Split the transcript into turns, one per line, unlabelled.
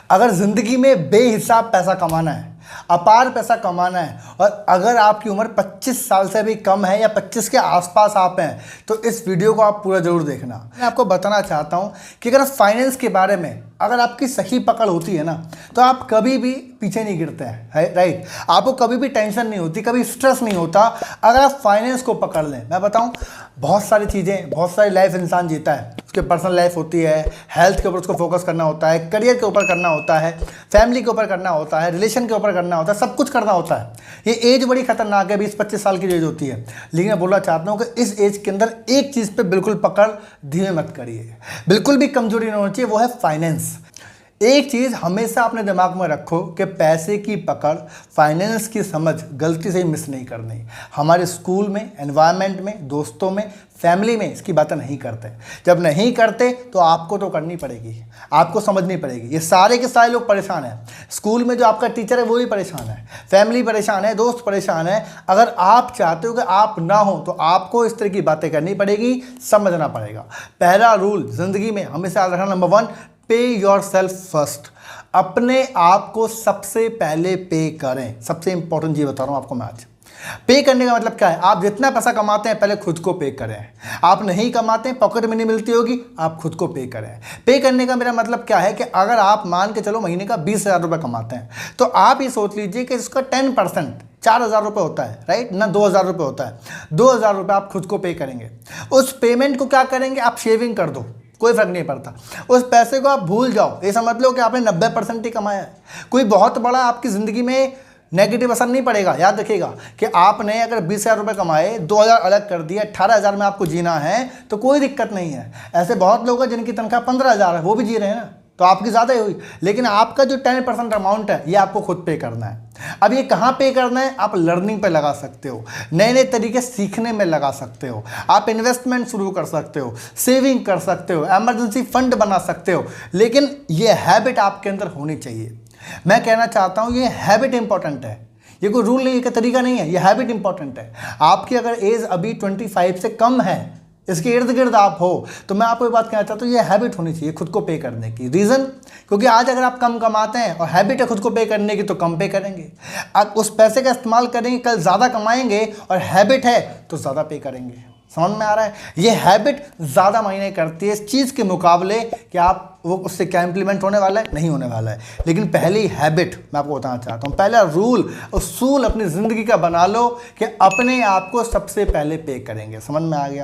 अगर ज़िंदगी में बेहिसाब पैसा कमाना है, अपार पैसा कमाना है और अगर आपकी उम्र 25 साल से भी कम है या 25 के आसपास आप हैं तो इस वीडियो को आप पूरा ज़रूर देखना। मैं आपको बताना चाहता हूं कि अगर फाइनेंस के बारे में अगर आपकी सही पकड़ होती है ना तो आप कभी भी पीछे नहीं गिरते हैं, राइट। आपको कभी भी टेंशन नहीं होती, कभी स्ट्रेस नहीं होता अगर आप फाइनेंस को पकड़ लें। मैं बताऊं, बहुत सारी चीज़ें, बहुत सारी लाइफ इंसान जीता है। उसके पर्सनल लाइफ होती है, हेल्थ के ऊपर उसको फोकस करना होता है, करियर के ऊपर करना होता है, फैमिली के ऊपर करना होता है, रिलेशन के ऊपर करना होता है, सब कुछ करना होता है। ये एज बड़ी खतरनाक है, 20-25 साल की एज होती है। लेकिन मैं बोलना चाहता हूँ कि इस एज के अंदर एक चीज़ पे बिल्कुल पकड़ धीमे मत करिए, बिल्कुल भी कमजोरी नहीं होनी चाहिए, वो है फाइनेंस। एक चीज़ हमेशा अपने दिमाग में रखो कि पैसे की पकड़, फाइनेंस की समझ गलती से ही मिस नहीं करनी। हमारे स्कूल में, एनवायरनमेंट में, दोस्तों में, फैमिली में इसकी बातें नहीं करते। जब नहीं करते तो आपको तो करनी पड़ेगी, आपको समझनी पड़ेगी। ये सारे के सारे लोग परेशान हैं। स्कूल में जो आपका टीचर है वो भी परेशान है, फैमिली परेशान है, दोस्त परेशान है। अगर आप चाहते हो कि आप ना हो तो आपको इस तरह की बातें करनी पड़ेगी, समझना पड़ेगा। पहला रूल ज़िंदगी में हमेशा याद रखना, नंबर 1, पे योर सेल्फ फर्स्ट। अपने आप को सबसे पहले पे करें। सबसे इंपॉर्टेंट चीज़ बता रहा हूँ आपको मैं आज। पे करने का मतलब क्या है? आप जितना पैसा कमाते हैं पहले खुद को पे करें। आप नहीं कमाते हैं, पॉकेट मनी मिलती होगी, आप खुद को पे करें। पे करने का मेरा मतलब क्या है कि अगर आप मान के चलो महीने का 20,000 रुपये कमाते हैं तो आप ये सोच लीजिए कि इसका 10% 4,000 रुपये होता है, राइट ना, 2,000 रुपये होता है। 2,000 रुपये आप खुद को पे करेंगे। उस पेमेंट को क्या करेंगे? आप शेविंग कर दो, कोई फर्क नहीं पड़ता। उस पैसे को आप भूल जाओ, ये समझ लो कि आपने 90% ही कमाया है। कोई बहुत बड़ा आपकी ज़िंदगी में नेगेटिव असर नहीं पड़ेगा। याद रखिएगा कि आपने अगर 20,000 रुपये कमाए, 2,000 अलग कर दिए, 18,000 में आपको जीना है तो कोई दिक्कत नहीं है। ऐसे बहुत लोग हैं जिनकी तनख्वाह 15,000 है, वो भी जी रहे हैं ना, तो आपकी ज़्यादा ही हुई। लेकिन आपका जो 10% अमाउंट है ये आपको खुद पे करना है। अब ये कहाँ पे करना है? आप लर्निंग पे लगा सकते हो, नए नए तरीके सीखने में लगा सकते हो, आप इन्वेस्टमेंट शुरू कर सकते हो, सेविंग कर सकते हो, इमरजेंसी फंड बना सकते हो। लेकिन ये हैबिट आपके अंदर होनी चाहिए। मैं कहना चाहता हूँ ये हैबिट इंपॉर्टेंट है, ये कोई रूल नहीं है, का तरीका नहीं है, ये हैबिट इंपॉर्टेंट है। आपकी अगर एज अभी 25 से कम है, इसके इर्द गिर्द आप हो, तो मैं आपको ये बात कहना चाहता हूँ ये हैबिट होनी चाहिए खुद को पे करने की। रीज़न, क्योंकि आज अगर आप कम कमाते हैं और हैबिट है खुद को पे करने की तो कम पे करेंगे। आप उस पैसे का इस्तेमाल करेंगे, कल ज़्यादा कमाएंगे, और हैबिट है तो ज़्यादा पे करेंगे। समझ में आ रहा है? ये हैबिट ज़्यादा मायने करती है इस चीज़ के मुकाबले कि आप वो उससे क्या इंप्लीमेंट होने वाला है, नहीं होने वाला है। लेकिन पहली हैबिट मैं आपको बताना चाहता हूँ, पहला रूल, उसूल अपनी ज़िंदगी का बना लो कि अपने आप को सबसे पहले पे करेंगे। समझ में आ गया?